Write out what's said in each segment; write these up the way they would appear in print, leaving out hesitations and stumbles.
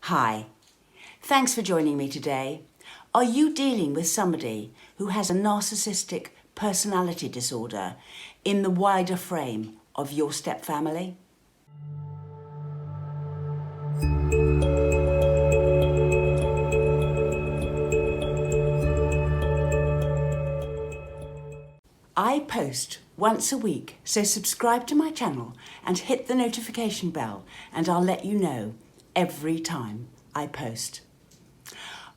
Hi, thanks for joining me today. Are you dealing with somebody who has a narcissistic personality disorder in the wider frame of your stepfamily? I post once a week, so subscribe to my channel and hit the notification bell and I'll let you know every time I post.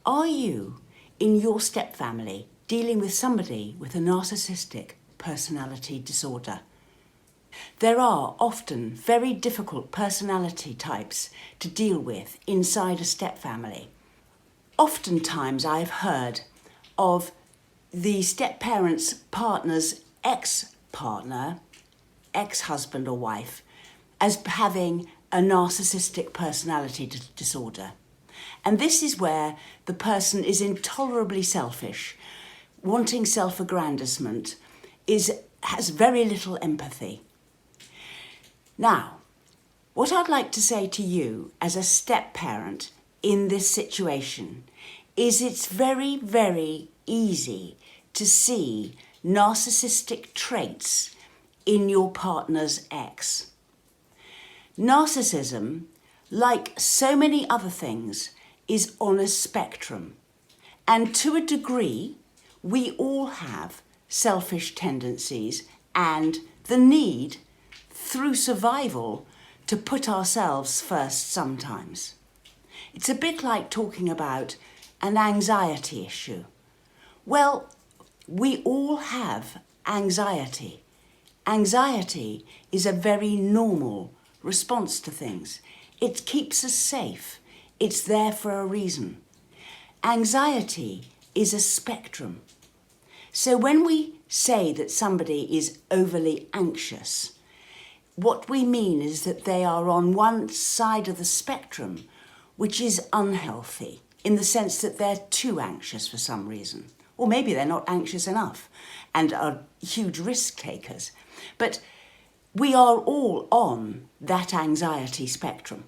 Are you, in your stepfamily, dealing with somebody with a narcissistic personality disorder? There are often very difficult personality types to deal with inside a stepfamily. Oftentimes I've heard of the step-parent's partner's ex-partner, ex-husband or wife, as having a narcissistic personality disorder. And this is where the person is intolerably selfish, wanting self-aggrandizement, has very little empathy. Now, what I'd like to say to you as a step-parent in this situation is it's very, very easy to see narcissistic traits in your partner's ex. Narcissism, like so many other things, is on a spectrum. And to a degree, we all have selfish tendencies and the need, through survival, to put ourselves first sometimes. It's a bit like talking about an anxiety issue. Well, we all have anxiety. Anxiety is a very normal response to things. It keeps us safe. It's there for a reason. Anxiety is a spectrum. So when we say that somebody is overly anxious, what we mean is that they are on one side of the spectrum, which is unhealthy, in the sense that they're too anxious for some reason. Or maybe they're not anxious enough and are huge risk takers. But we are all on that anxiety spectrum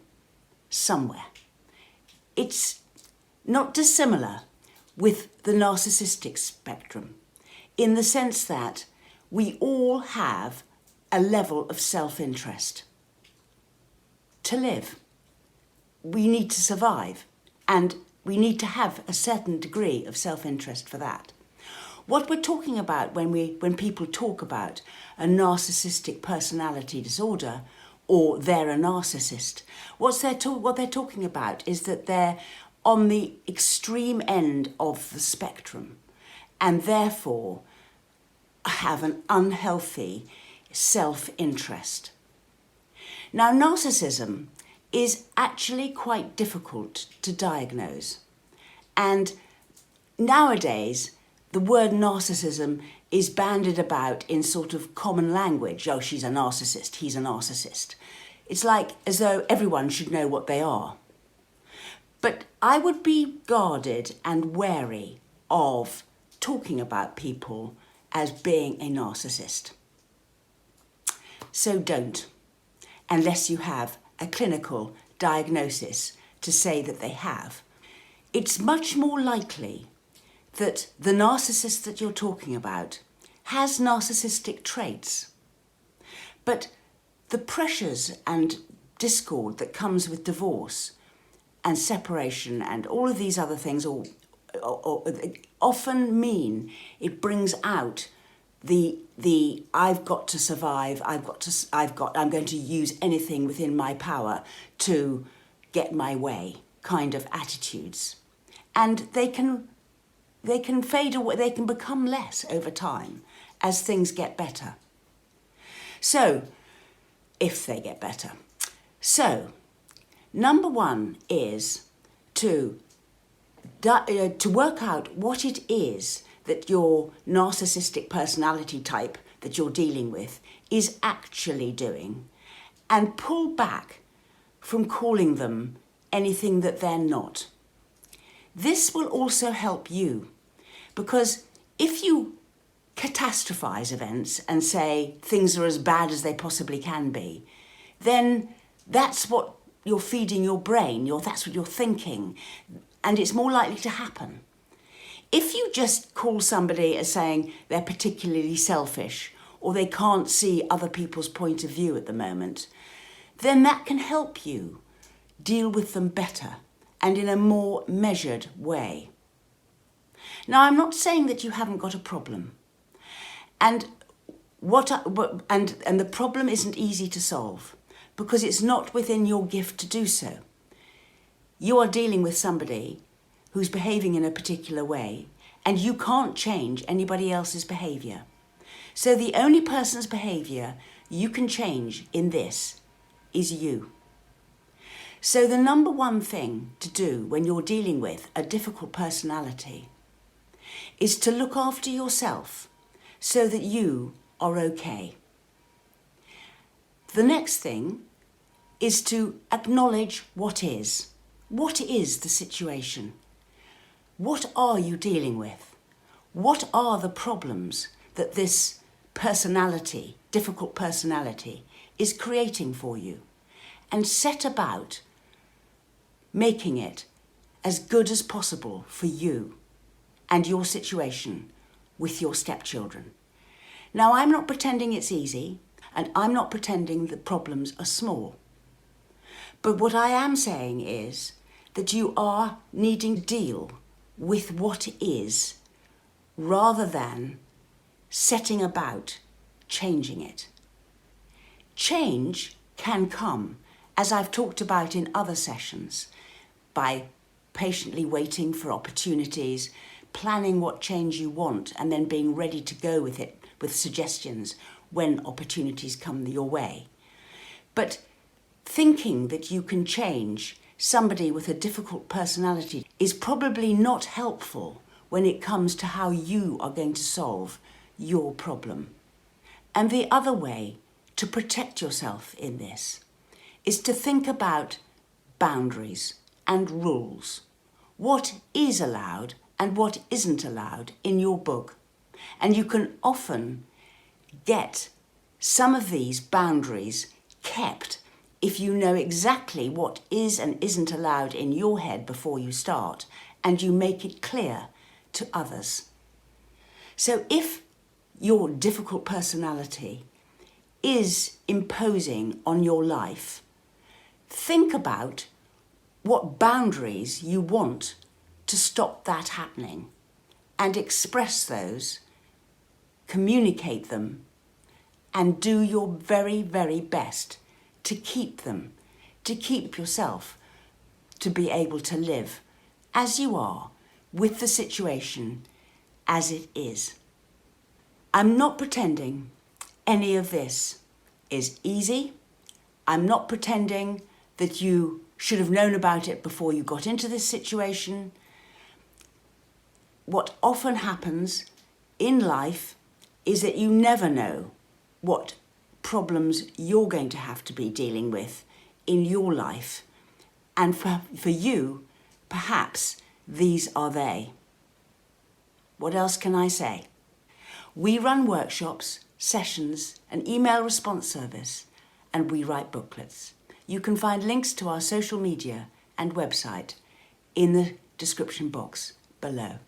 somewhere. It's not dissimilar with the narcissistic spectrum, in the sense that we all have a level of self-interest. To live, we need to survive, and we need to have a certain degree of self-interest for that. What we're talking about when people talk about a narcissistic personality disorder, or they're a narcissist, what they're talking about is that they're on the extreme end of the spectrum and therefore have an unhealthy self-interest. Now, narcissism is actually quite difficult to diagnose. And nowadays, the word narcissism is bandied about in sort of common language. Oh, she's a narcissist, he's a narcissist. It's like as though everyone should know what they are. But I would be guarded and wary of talking about people as being a narcissist. So don't, unless you have a clinical diagnosis to say that they have. It's much more likely that the narcissist that you're talking about has narcissistic traits. But the pressures and discord that comes with divorce and separation and all of these other things often mean it brings out the I've got to survive, I'm going to use anything within my power to get my way kind of attitudes. And they can fade away, they can become less over time as things get better. So, if they get better. So, number one is to work out what it is that your narcissistic personality type that you're dealing with is actually doing, and pull back from calling them anything that they're not. This will also help you, because if you catastrophize events and say things are as bad as they possibly can be, then that's what you're feeding your brain, that's what you're thinking, and it's more likely to happen. If you just call somebody as saying they're particularly selfish or they can't see other people's point of view at the moment, then that can help you deal with them better and in a more measured way. Now, I'm not saying that you haven't got a problem, and the problem isn't easy to solve because it's not within your gift to do so. You are dealing with somebody who's behaving in a particular way, and you can't change anybody else's behaviour. So the only person's behaviour you can change in this is you. So the number one thing to do when you're dealing with a difficult personality is to look after yourself so that you are okay. The next thing is to acknowledge what is. What is the situation? What are you dealing with? What are the problems that this personality, difficult personality, is creating for you? And set about making it as good as possible for you and your situation with your stepchildren. Now, I'm not pretending it's easy, and I'm not pretending the problems are small. But what I am saying is that you are needing to deal with what is rather than setting about changing it. Change can come, as I've talked about in other sessions, by patiently waiting for opportunities, planning what change you want, and then being ready to go with it with suggestions when opportunities come your way. But thinking that you can change somebody with a difficult personality is probably not helpful when it comes to how you are going to solve your problem. And the other way to protect yourself in this is to think about boundaries and rules. What is allowed and what isn't allowed in your book. And you can often get some of these boundaries kept if you know exactly what is and isn't allowed in your head before you start, and you make it clear to others. So if your difficult personality is imposing on your life, think about what boundaries you want to stop that happening and express those, communicate them, and do your very, very best to keep them, to keep yourself, to be able to live as you are with the situation as it is. I'm not pretending any of this is easy. I'm not pretending that you should have known about it before you got into this situation. What often happens in life is that you never know what problems you're going to have to be dealing with in your life. And for you, perhaps these are they. What else can I say? We run workshops, sessions, an email response service, and we write booklets. You can find links to our social media and website in the description box below.